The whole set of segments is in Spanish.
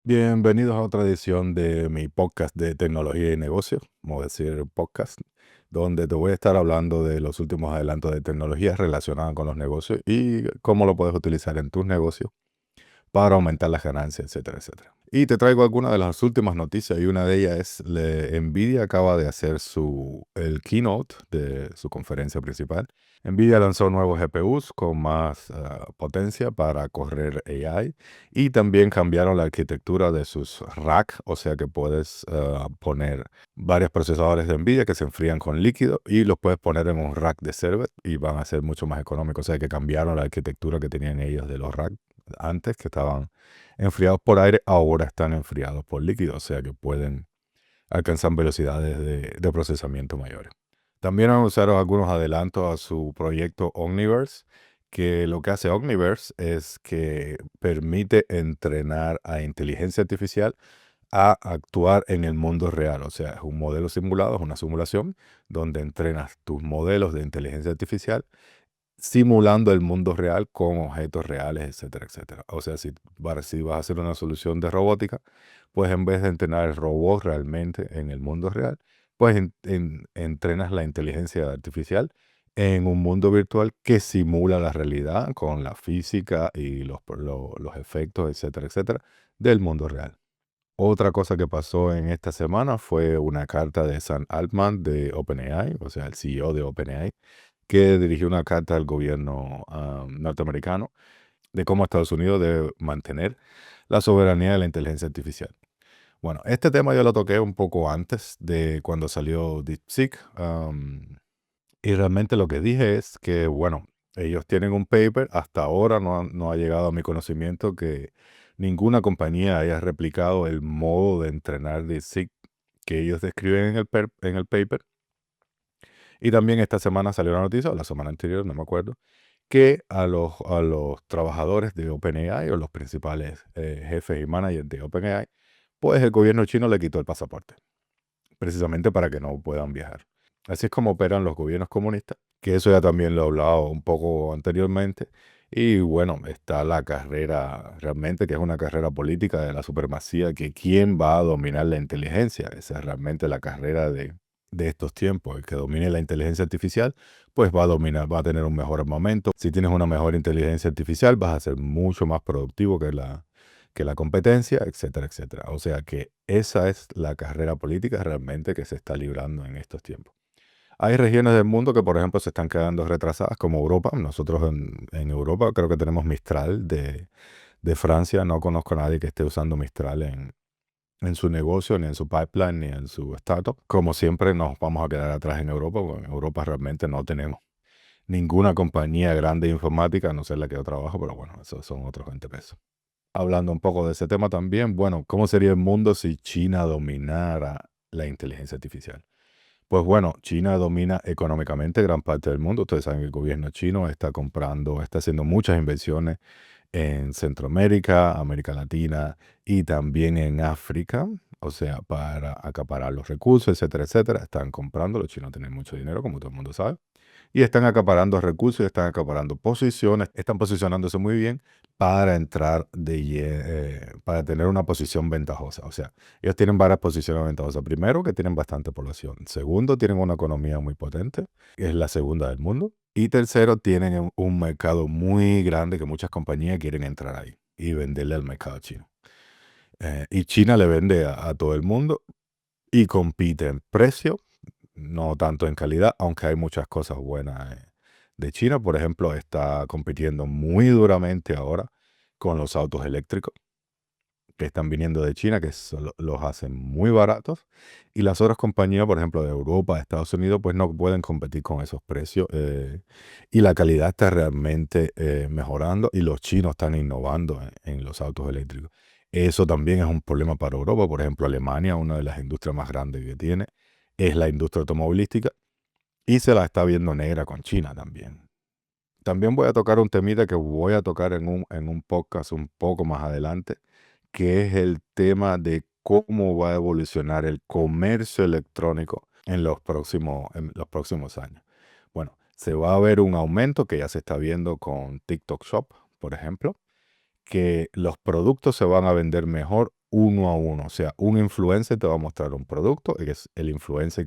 Bienvenidos a otra edición de mi podcast de tecnología y negocios, como decir podcast, donde te voy a estar hablando de los últimos adelantos de tecnología relacionadas con los negocios y cómo lo puedes utilizar en tus negocios para aumentar las ganancias, etcétera, etcétera. Y te traigo algunas de las últimas noticias y una de ellas es Nvidia acaba de hacer el keynote de su conferencia principal. Nvidia lanzó nuevos GPUs con más potencia para correr AI y también cambiaron la arquitectura de sus rack, o sea que puedes poner varios procesadores de Nvidia que se enfrían con líquido y los puedes poner en un rack de server y van a ser mucho más económicos. O sea que cambiaron la arquitectura que tenían ellos de los racks antes, que estaban enfriados por aire, ahora están enfriados por líquido, o sea que pueden alcanzar velocidades de procesamiento mayores. También anunciaron algunos adelantos a su proyecto Omniverse, que lo que hace Omniverse es que permite entrenar a inteligencia artificial a actuar en el mundo real. O sea, es un modelo simulado, es una simulación donde entrenas tus modelos de inteligencia artificial simulando el mundo real con objetos reales, etcétera, etcétera. O sea, si vas a hacer una solución de robótica, pues en vez de entrenar el robot realmente en el mundo real, pues entrenas la inteligencia artificial en un mundo virtual que simula la realidad con la física y los efectos, etcétera, etcétera, del mundo real. Otra cosa que pasó en esta semana fue una carta de Sam Altman de OpenAI, o sea, el CEO de OpenAI, que dirigió una carta al gobierno norteamericano de cómo Estados Unidos debe mantener la soberanía de la inteligencia artificial. Bueno, este tema yo lo toqué un poco antes de cuando salió DeepSeek, y realmente lo que dije es que, bueno, ellos tienen un paper, hasta ahora no ha llegado a mi conocimiento que ninguna compañía haya replicado el modo de entrenar DeepSeek que ellos describen en el paper. Y también esta semana salió la noticia, o la semana anterior, no me acuerdo, que a los trabajadores de OpenAI o los principales jefes y managers de OpenAI, pues el gobierno chino le quitó el pasaporte, precisamente para que no puedan viajar. Así es como operan los gobiernos comunistas, que eso ya también lo he hablado un poco anteriormente. Y bueno, está la carrera realmente, que es una carrera política de la supremacía, que quién va a dominar la inteligencia. Esa es realmente la carrera de estos tiempos. El que domine la inteligencia artificial, pues va a dominar, va a tener un mejor momento. Si tienes una mejor inteligencia artificial, vas a ser mucho más productivo que la competencia, etcétera, etcétera. O sea que esa es la carrera política realmente que se está librando en estos tiempos. Hay regiones del mundo que, por ejemplo, se están quedando retrasadas, como Europa. Nosotros en Europa creo que tenemos Mistral de Francia. No conozco a nadie que esté usando Mistral en su negocio, ni en su pipeline, ni en su startup. Como siempre, nos vamos a quedar atrás en Europa, porque en Europa realmente no tenemos ninguna compañía grande de informática, a no ser la que yo trabajo, pero bueno, esos son otros 20 pesos. Hablando un poco de ese tema también, bueno, ¿cómo sería el mundo si China dominara la inteligencia artificial? Pues bueno, China domina económicamente gran parte del mundo. Ustedes saben que el gobierno chino está haciendo muchas inversiones en Centroamérica, América Latina y también en África. O sea, para acaparar los recursos, etcétera, etcétera. Están comprando, los chinos tienen mucho dinero, como todo el mundo sabe. Y están acaparando recursos, están acaparando posiciones, están posicionándose muy bien para entrar para tener una posición ventajosa. O sea, ellos tienen varias posiciones ventajosas. Primero, que tienen bastante población. Segundo, tienen una economía muy potente, que es la segunda del mundo. Y tercero, tienen un mercado muy grande que muchas compañías quieren entrar ahí y venderle al mercado chino. Y China le vende a todo el mundo y compite en precio, no tanto en calidad, aunque hay muchas cosas buenas de China. Por ejemplo, está compitiendo muy duramente ahora con los autos eléctricos que están viniendo de China, que los hacen muy baratos. Y las otras compañías, por ejemplo, de Europa, de Estados Unidos, pues no pueden competir con esos precios. Y la calidad está realmente mejorando y los chinos están innovando en los autos eléctricos. Eso también es un problema para Europa. Por ejemplo, Alemania, una de las industrias más grandes que tiene, es la industria automovilística y se la está viendo negra con China también. También voy a tocar un temita que voy a tocar en un podcast un poco más adelante, que es el tema de cómo va a evolucionar el comercio electrónico en los próximos años. Bueno, se va a ver un aumento que ya se está viendo con TikTok Shop, por ejemplo, que los productos se van a vender mejor uno a uno. O sea, un influencer te va a mostrar un producto, que es el influencer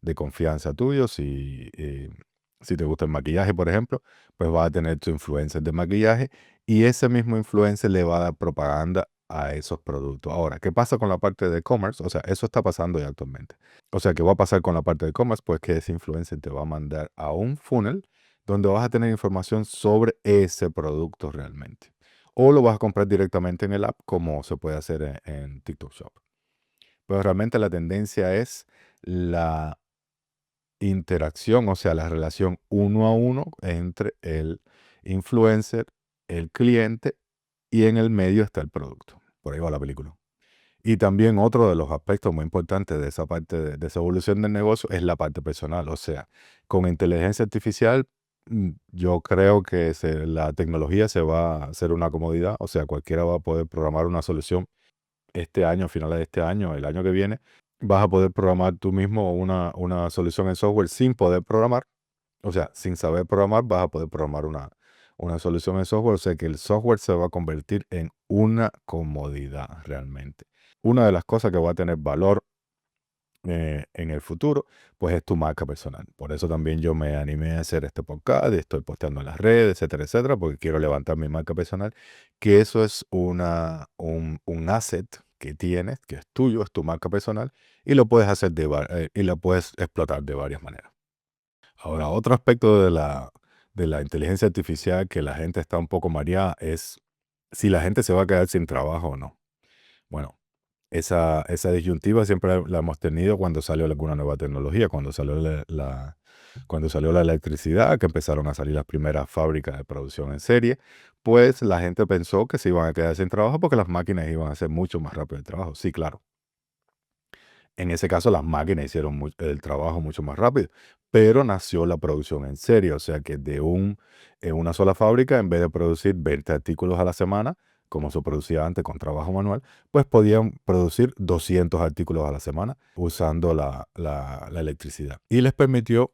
de confianza tuyo. Si te gusta el maquillaje, por ejemplo, pues vas a tener tu influencer de maquillaje y ese mismo influencer le va a dar propaganda a esos productos. Ahora, ¿qué pasa con la parte de e-commerce? O sea, eso está pasando ya actualmente. O sea, ¿qué va a pasar con la parte de e-commerce? Pues que ese influencer te va a mandar a un funnel donde vas a tener información sobre ese producto realmente. O lo vas a comprar directamente en el app, como se puede hacer en TikTok Shop. Pero realmente la tendencia es la interacción, o sea, la relación uno a uno entre el influencer, el cliente y en el medio está el producto. Por ahí va la película. Y también otro de los aspectos muy importantes de esa parte de esa evolución del negocio es la parte personal. O sea, con inteligencia artificial, yo creo que la tecnología se va a hacer una comodidad. O sea, cualquiera va a poder programar una solución este año, a finales de este año, el año que viene. Vas a poder programar tú mismo una solución en software sin poder programar. O sea, sin saber programar, vas a poder programar una solución en software. O sea, que el software se va a convertir en una comodidad realmente. Una de las cosas que va a tener valor en el futuro, pues es tu marca personal. Por eso también yo me animé a hacer este podcast, estoy posteando en las redes, etcétera, etcétera, porque quiero levantar mi marca personal, que eso es un asset que tienes, que es tuyo, es tu marca personal, y lo puedes hacer y lo puedes explotar de varias maneras. Ahora, otro aspecto de la inteligencia artificial que la gente está un poco mareada es si la gente se va a quedar sin trabajo o no. Bueno, esa disyuntiva siempre la hemos tenido cuando salió alguna nueva tecnología, cuando salió la electricidad, que empezaron a salir las primeras fábricas de producción en serie, pues la gente pensó que se iban a quedar sin trabajo porque las máquinas iban a hacer mucho más rápido el trabajo. Sí, claro. En ese caso, las máquinas hicieron el trabajo mucho más rápido, pero nació la producción en serie, o sea que en una sola fábrica, en vez de producir 20 artículos a la semana, como se producía antes con trabajo manual, pues podían producir 200 artículos a la semana usando la electricidad. Y les permitió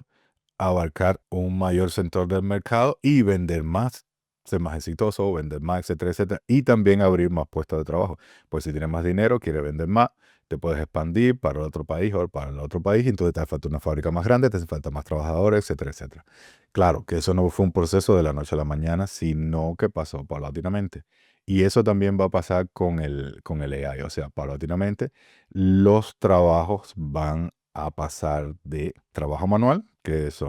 abarcar un mayor sector del mercado y vender más, ser más exitoso, vender más, etcétera, etcétera. Y también abrir más puestos de trabajo. Pues si tienes más dinero, quieres vender más, te puedes expandir para el otro país o para el otro país, y entonces te hace falta una fábrica más grande, te hace falta más trabajadores, etcétera, etcétera. Claro que eso no fue un proceso de la noche a la mañana, sino que pasó paulatinamente. Y eso también va a pasar con el AI. O sea, paulatinamente los trabajos van a pasar de trabajo manual, que es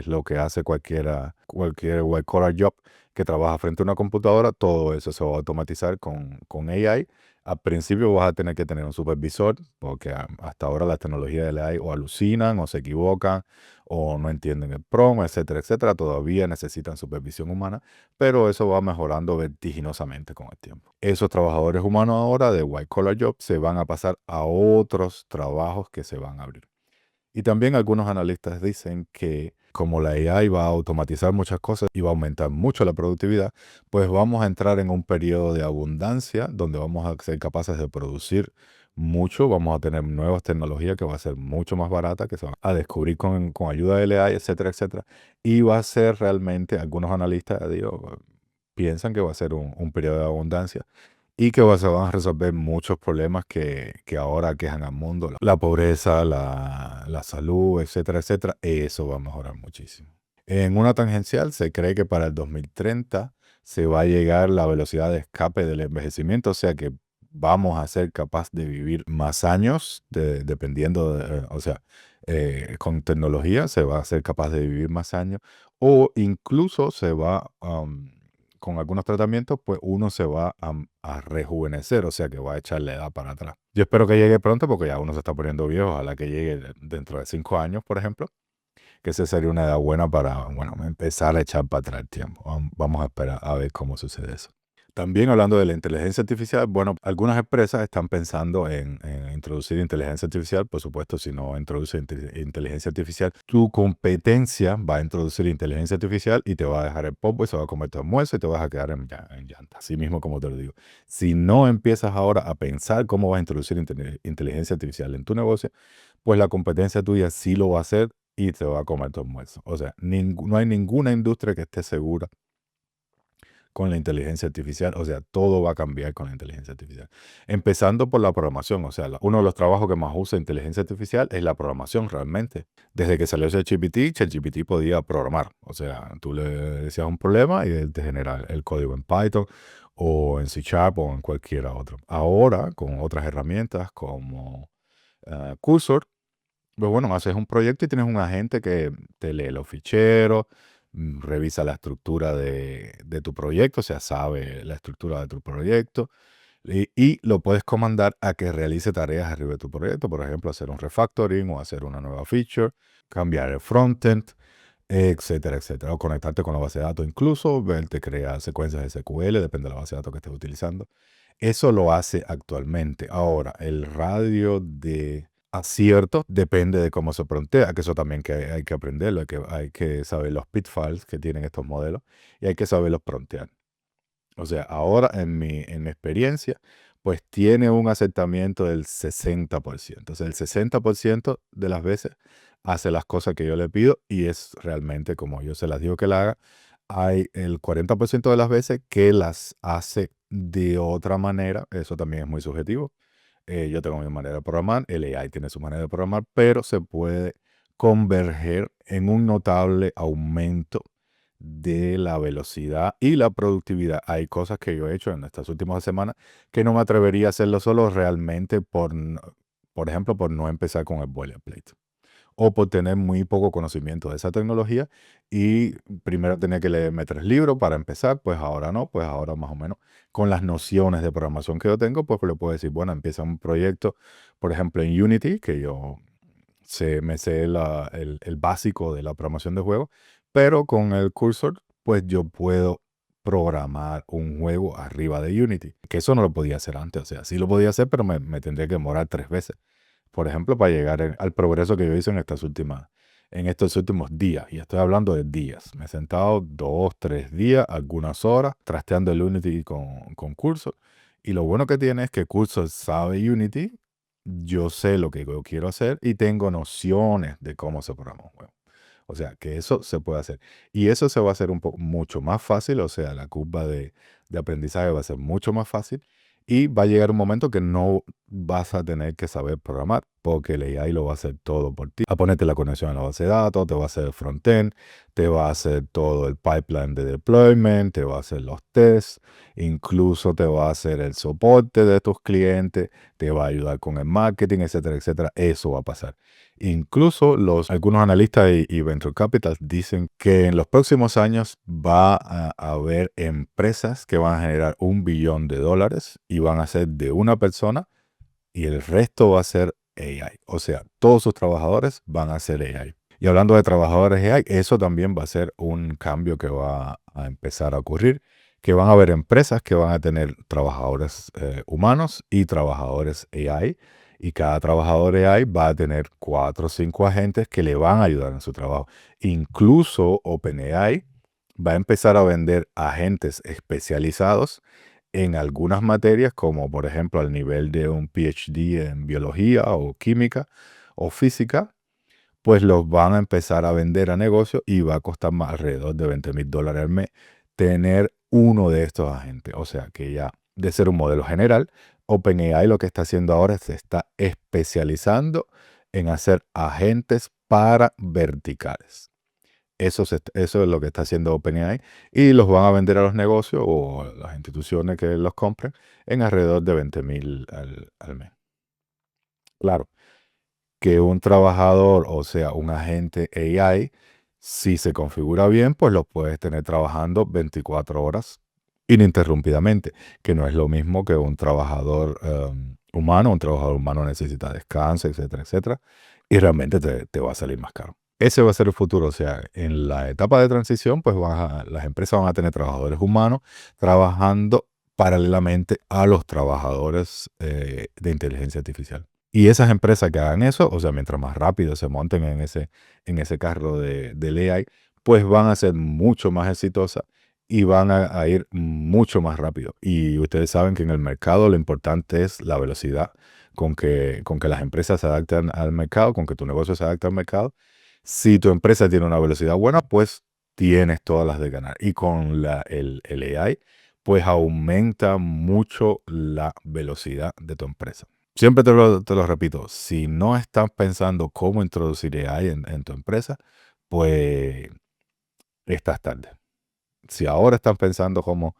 lo que hace cualquier white collar job que trabaja frente a una computadora, todo eso se va a automatizar con AI. Al principio vas a tener que tener un supervisor, porque hasta ahora las tecnologías de AI o alucinan o se equivocan o no entienden el prompt, etcétera, etcétera. Todavía necesitan supervisión humana, pero eso va mejorando vertiginosamente con el tiempo. Esos trabajadores humanos ahora de white collar jobs se van a pasar a otros trabajos que se van a abrir. Y también algunos analistas dicen que como la AI va a automatizar muchas cosas y va a aumentar mucho la productividad, pues vamos a entrar en un periodo de abundancia donde vamos a ser capaces de producir mucho, vamos a tener nuevas tecnologías que va a ser mucho más barata, que se van a descubrir con ayuda de AI, etcétera, etcétera. Y va a ser realmente, algunos analistas, digo, piensan que va a ser un periodo de abundancia y que se van a resolver muchos problemas que ahora aquejan al mundo, la pobreza, la salud, etcétera, etcétera. Eso va a mejorar muchísimo. En una tangencial se cree que para el 2030 se va a llegar la velocidad de escape del envejecimiento, o sea que vamos a ser capaz de vivir más años, dependiendo o sea, con tecnología se va a ser capaz de vivir más años, o incluso con algunos tratamientos, pues uno se va a rejuvenecer, o sea que va a echar la edad para atrás. Yo espero que llegue pronto porque ya uno se está poniendo viejo, ojalá que llegue dentro de 5 años, por ejemplo, que esa sería una edad buena para, bueno, empezar a echar para atrás el tiempo. Vamos a esperar a ver cómo sucede eso. También hablando de la inteligencia artificial, bueno, algunas empresas están pensando en introducir inteligencia artificial. Por supuesto, si no introduce inteligencia artificial, tu competencia va a introducir inteligencia artificial y te va a dejar el popo y se va a comer tu almuerzo y te vas a quedar en llanta. Así mismo como te lo digo. Si no empiezas ahora a pensar cómo vas a introducir inteligencia artificial en tu negocio, pues la competencia tuya sí lo va a hacer y te va a comer tu almuerzo. O sea, no hay ninguna industria que esté segura con la inteligencia artificial. O sea, todo va a cambiar con la inteligencia artificial. Empezando por la programación. O sea, uno de los trabajos que más usa inteligencia artificial es la programación realmente. Desde que salió ChatGPT podía programar. O sea, tú le decías un problema y él te genera el código en Python o en C Sharp o en cualquiera otro. Ahora, con otras herramientas como Cursor, pues bueno, haces un proyecto y tienes un agente que te lee los ficheros, revisa la estructura de tu proyecto, o sea, sabe la estructura de tu proyecto y lo puedes comandar a que realice tareas arriba de tu proyecto, por ejemplo, hacer un refactoring o hacer una nueva feature, cambiar el frontend, etcétera, etcétera. O conectarte con la base de datos, incluso verte crear secuencias SQL, depende de la base de datos que estés utilizando. Eso lo hace actualmente. Ahora, el radio de acierto depende de cómo se frontea, que eso también que hay que aprenderlo, hay que saber los pitfalls que tienen estos modelos y hay que saberlos frontear. O sea, ahora en mi experiencia, pues tiene un acertamiento del 60%. O sea, el 60% de las veces hace las cosas que yo le pido y es realmente como yo se las digo que la haga. Hay el 40% de las veces que las hace de otra manera. Eso también es muy subjetivo. Yo tengo mi manera de programar, el AI tiene su manera de programar, pero se puede converger en un notable aumento de la velocidad y la productividad. Hay cosas que yo he hecho en estas últimas semanas que no me atrevería a hacerlo solo realmente por ejemplo, por no empezar con el boilerplate o por tener muy poco conocimiento de esa tecnología y primero tenía que leerme 3 libros para empezar, pues ahora no, pues ahora más o menos con las nociones de programación que yo tengo, pues le puedo decir, bueno, empieza un proyecto, por ejemplo, en Unity, que yo me sé el básico de la programación de juegos, pero con el cursor, pues yo puedo programar un juego arriba de Unity, que eso no lo podía hacer antes, o sea, sí lo podía hacer, pero me tendría que demorar 3 veces, por ejemplo, para llegar al progreso que yo hice en estos últimos días, y estoy hablando de días. Me he sentado 2, 3 días, algunas horas, trasteando el Unity con Cursor, y lo bueno que tiene es que Cursor sabe Unity, yo sé lo que yo quiero hacer y tengo nociones de cómo se programa un juego. O sea, que eso se puede hacer. Y eso se va a hacer un poco mucho más fácil, o sea, la curva de aprendizaje va a ser mucho más fácil y va a llegar un momento que no vas a tener que saber programar, porque el AI lo va a hacer todo por ti. A ponerte la conexión a la base de datos, te va a hacer el frontend, te va a hacer todo el pipeline de deployment, te va a hacer los tests, incluso te va a hacer el soporte de tus clientes, te va a ayudar con el marketing, etcétera, etcétera. Eso va a pasar. Incluso algunos analistas y venture capital dicen que en los próximos años va a haber empresas que van a generar $1 billón y van a ser de una persona y el resto va a ser AI. O sea, todos sus trabajadores van a ser AI. Y hablando de trabajadores AI, eso también va a ser un cambio que va a empezar a ocurrir, que van a haber empresas que van a tener trabajadores humanos y trabajadores AI, y cada trabajador AI va a tener 4 o 5 agentes que le van a ayudar en su trabajo. Incluso OpenAI va a empezar a vender agentes especializados en algunas materias, como por ejemplo al nivel de un PhD en biología o química o física, pues los van a empezar a vender a negocio y va a costar más alrededor de $20,000 al mes tener uno de estos agentes. O sea que ya de ser un modelo general, OpenAI lo que está haciendo ahora es se está especializando en hacer agentes para verticales. Eso es lo que está haciendo OpenAI y los van a vender a los negocios o a las instituciones que los compren en alrededor de 20,000 al mes. Claro, que un trabajador, o sea, un agente AI, si se configura bien, pues lo puedes tener trabajando 24 horas ininterrumpidamente, que no es lo mismo que un trabajador humano. Un trabajador humano necesita descanso, etcétera, etcétera, y realmente te va a salir más caro. Ese va a ser el futuro, o sea, en la etapa de transición, pues las empresas van a tener trabajadores humanos trabajando paralelamente a los trabajadores de inteligencia artificial. Y esas empresas que hagan eso, o sea, mientras más rápido se monten en ese carro del AI, pues van a ser mucho más exitosas y van a ir mucho más rápido. Y ustedes saben que en el mercado lo importante es la velocidad con que las empresas se adaptan al mercado, con que tu negocio se adapte al mercado. Si tu empresa tiene una velocidad buena, pues tienes todas las de ganar. Y con el AI, pues aumenta mucho la velocidad de tu empresa. Siempre te lo repito, si no estás pensando cómo introducir AI en tu empresa, pues estás tarde. Si ahora estás pensando cómo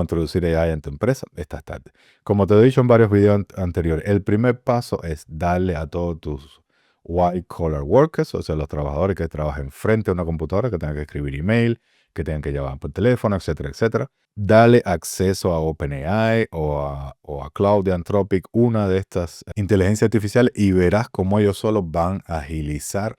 introducir AI en tu empresa, estás tarde. Como te he dicho en varios videos anteriores, el primer paso es darle a todos tus white collar workers, o sea, los trabajadores que trabajen frente a una computadora, que tengan que escribir email, que tengan que llamar por teléfono, etcétera, etcétera. Dale acceso a OpenAI o a Claude Anthropic, una de estas inteligencias artificiales, y verás cómo ellos solos van a agilizar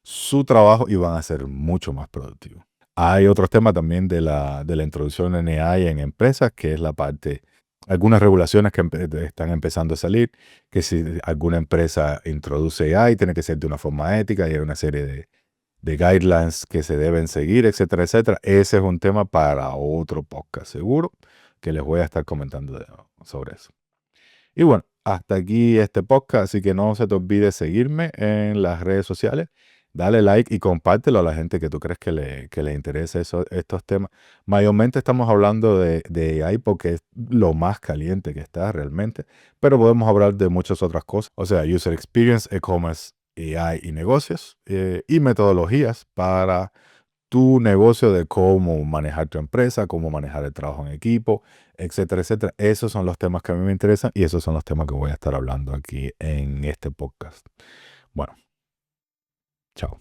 su trabajo y van a ser mucho más productivos. Hay otros temas también de la introducción de AI en empresas, que es la parte, algunas regulaciones que están empezando a salir, que si alguna empresa introduce AI, tiene que ser de una forma ética y hay una serie de guidelines que se deben seguir, etcétera, etcétera. Ese es un tema para otro podcast, seguro, que les voy a estar comentando sobre eso. Y bueno, hasta aquí este podcast, así que no se te olvide seguirme en las redes sociales. Dale like y compártelo a la gente que tú crees que le interese estos temas. Mayormente estamos hablando de AI porque es lo más caliente que está realmente, pero podemos hablar de muchas otras cosas. O sea, User Experience, E-Commerce, AI y negocios, y metodologías para tu negocio, de cómo manejar tu empresa, cómo manejar el trabajo en equipo, etcétera, etcétera. Esos son los temas que a mí me interesan y esos son los temas que voy a estar hablando aquí en este podcast. Bueno, chao.